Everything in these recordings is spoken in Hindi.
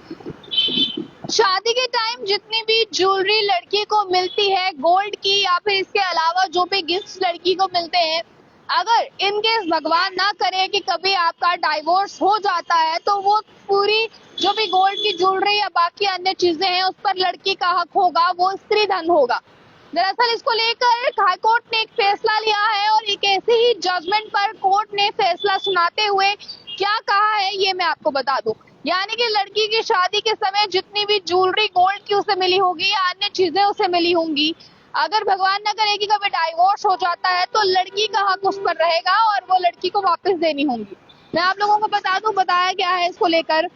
शादी के टाइम जितनी भी ज्वेलरी लड़की को मिलती है गोल्ड की या फिर इसके अलावा जो भी गिफ्ट्स लड़की को मिलते हैं, अगर इनकेस भगवान ना करे कि कभी आपका डाइवोर्स हो जाता है तो वो पूरी जो भी गोल्ड की ज्वेलरी या बाकी अन्य चीजें हैं उस पर लड़की का हक होगा, वो स्त्री धन होगा। दरअसल इसको लेकर हाई कोर्ट ने एक फैसला लिया है और एक ऐसे ही जजमेंट पर कोर्ट ने फैसला सुनाते हुए क्या कहा है ये मैं आपको बता दूं। यानी कि लड़की की शादी के समय जितनी भी ज्वेलरी गोल्ड की उसे मिली होगी या अन्य चीजें उसे मिली होंगी, अगर भगवान न करे कि कभी डाइवोर्स हो जाता है तो लड़की का हक उस पर रहेगा और वो लड़की को वापस देनी होंगी। मैं आप लोगों को बता दूं बताया क्या है इसको लेकर।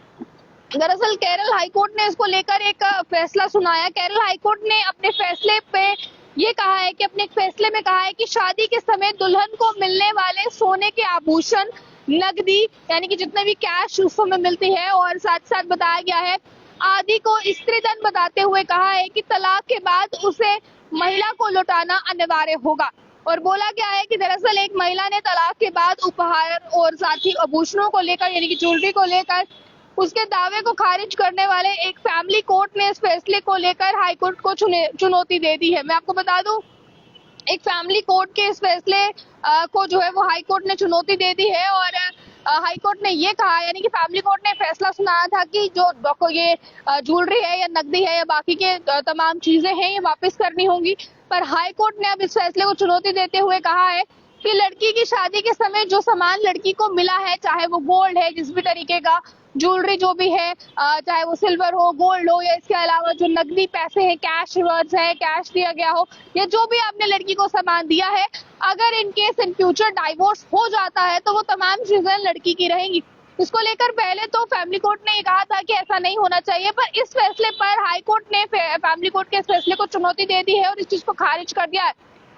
दरअसल केरल हाईकोर्ट ने इसको लेकर एक फैसला सुनाया। केरल हाईकोर्ट ने अपने फैसले पे ये कहा है कि अपने फैसले में कहा है कि शादी के समय दुल्हन को मिलने वाले सोने के आभूषण, नकदी यानी कि जितने भी कैश उस समय मिलती है और साथ साथ बताया गया है आदि को स्त्री धन बताते हुए कहा है कि तलाक के बाद उसे महिला को लौटाना अनिवार्य होगा। और बोला गया है कि दरअसल एक महिला ने तलाक के बाद उपहार और साथ ही आभूषणों को लेकर यानी कि ज्वेलरी को लेकर उसके दावे को खारिज करने वाले एक फैमिली कोर्ट ने इस फैसले को लेकर हाईकोर्ट को चुनौती दे दी है। मैं आपको बता दूं एक फैमिली कोर्ट के इस फैसले को जो है वो हाई कोर्ट ने चुनौती दे दी है और हाई कोर्ट ने ये कहा यानी कि फैमिली कोर्ट ने फैसला सुनाया था कि जो ये ज्वेलरी है या नकदी है या बाकी के तमाम चीजें हैं ये वापस करनी होंगी। पर हाई कोर्ट ने अब इस फैसले को चुनौती देते हुए कहा है कि लड़की की शादी के समय जो सामान लड़की को मिला है, चाहे वो गोल्ड है, जिस भी तरीके का ज्वेलरी जो भी है, चाहे वो सिल्वर हो, गोल्ड हो या इसके अलावा जो नकदी पैसे हैं, कैश रिवर्स है, कैश दिया गया हो या जो भी आपने लड़की को सामान दिया है, अगर in case in future divorce हो जाता है तो वो तमाम चीजें लड़की की रहेंगी। इसको लेकर पहले तो फैमिली कोर्ट ने ये कहा था कि ऐसा नहीं होना चाहिए, पर इस फैसले पर हाई कोर्ट ने फैमिली कोर्ट के इस फैसले को चुनौती दे दी है और इस चीज को खारिज कर दिया है।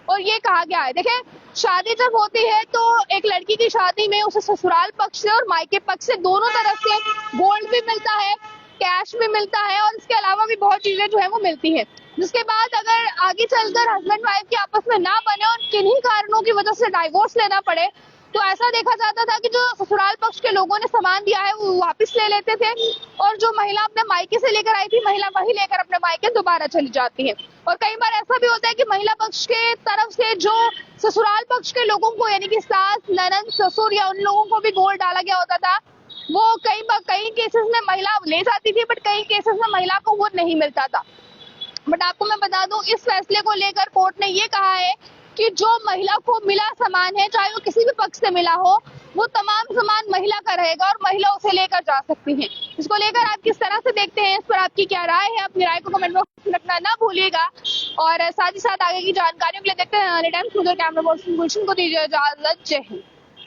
और ये कहा गया है, देखिए शादी जब होती है तो एक लड़की की शादी में उसे ससुराल पक्ष से और मायके पक्ष से दोनों तरफ से गोल्ड भी मिलता है, कैश भी मिलता है और इसके अलावा भी बहुत चीजें जो है वो मिलती है। जिसके बाद अगर आगे चलकर हस्बैंड वाइफ के आपस में ना बने और किन्हीं कारणों की वजह से डाइवोर्स लेना पड़े तो ऐसा देखा जाता था कि जो ससुराल पक्ष के लोगों ने सामान दिया है वो वापस ले लेते थे और जो महिला अपने मायके से लेकर आई थी महिला वही लेकर अपने मायके दोबारा चली जाती है। और कई बार ऐसा भी होता है कि महिला पक्ष के तरफ से जो ससुराल पक्ष के लोगों को यानी कि सास, ननद, ससुर या उन लोगों को भी गोल्ड डाला गया होता था, वो कई केसेस में महिला ले जाती थी बट कई केसेस में महिला को वो नहीं मिलता था। बट आपको मैं बता दूं इस फैसले को लेकर कोर्ट ने ये कहा है कि जो महिला को मिला सामान है, चाहे वो किसी भी पक्ष से मिला हो, वो तमाम सामान महिला का रहेगा और महिला उसे लेकर जा सकती है। इसको लेकर आप किस तरह से देखते हैं, इस पर आपकी क्या राय है, अपनी राय को कमेंट बॉक्स में रखना ना भूलिएगा। और साथ ही साथ आगे की जानकारियों के लिए देखते हैं कैमरा पर्सन गुलशन को दीजिए इजाजत। जय हिंद।